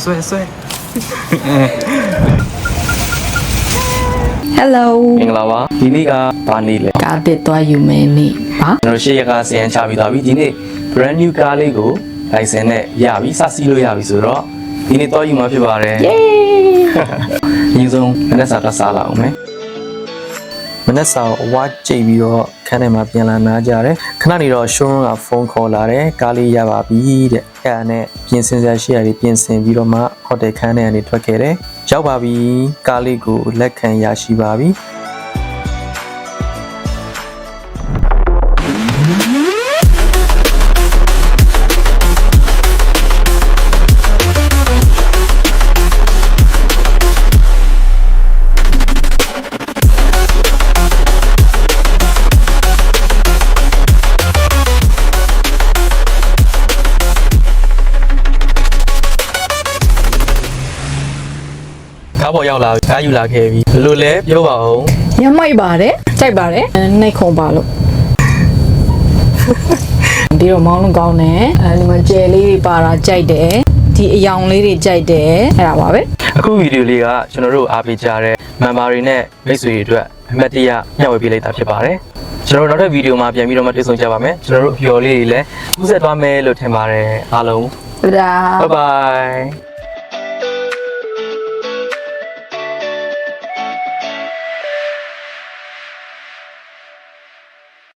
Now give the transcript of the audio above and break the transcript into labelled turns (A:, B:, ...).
A: ဆွဲ
B: Hello
A: မင်္ဂလာပါဒီနေ့ကဘာနေ့လဲ
B: ကားတစ်သွားယူမယ်နေ့ပါ
A: ကျွန်တော်ရှေ့ရက်ကစီယန်ချပြီးသွားပြီဒီနေ့ brand new ကားလေးကိုလိုင်စင်နဲ့ရပြီစစီးလို့ရပြီဆိုတော့ဒီနေ့သွားယူမှာဖြစ်ပါတယ်
B: Yay
A: အရင်ဆုံးမနက်စာကစားလာအောင်မယ်မနက်စာအဝါကြိတ်ပြီးတော့ခန်းထဲမှာပြန်လာနားကြတယ်ခဏနေတော့ showroom ကဖုန်းခေါ်လာတယ်ကားလေးရပါပြီတဲ့အဲ့ဒါနဲ့ပြင်ဆင်စရာရှိရတယ်ပြင်ဆင်ပြီးတော့မှဟိုတယ်ခန်းထဲကနေထွက်ခဲ့တယ်ရောက်ပါပြီကားလေးကိုလက်ခံရရှိပါပြီကားပေါ်ရောက်လာပြီကားယူလာခဲ့ပြီဘယ်လိုလဲပြောပါဦး
B: ရမိုက်ပါတယ်ကြိုက်ပါတယ်နှိတ်ခုံပါလို့ပြီးတော့မောင်းလုံးကောင်းတယ်ဒီမှာကျယ်လေးတွေပါတာကြိုက်တယ်ဒီအယောင်လေးတွေကြိုက်တယ်အဲ့ဒါပါပဲ
A: အခုဗီဒီယိုလေးကကျွန်တော်တို့အားပေးကြတဲ့ member တွေနဲ့မိတ်ဆွေတွေအတွက်အမှတ်တရမျှဝေပေးလိုက်တာဖြစ်ပါတယ်ကျွန်တော်တို့နောက်တဲ့ဗီဒီယိုမှာပြန်ပြီးတော့မှတွေ့ဆုံကြပါမယ်ကျွန်တော်တို့အပျော်လေးတွေလည်းကူးဆက်သွားမယ်လို့ထင်ပါတယ်အားလုံး
B: ဒါ
A: bye bye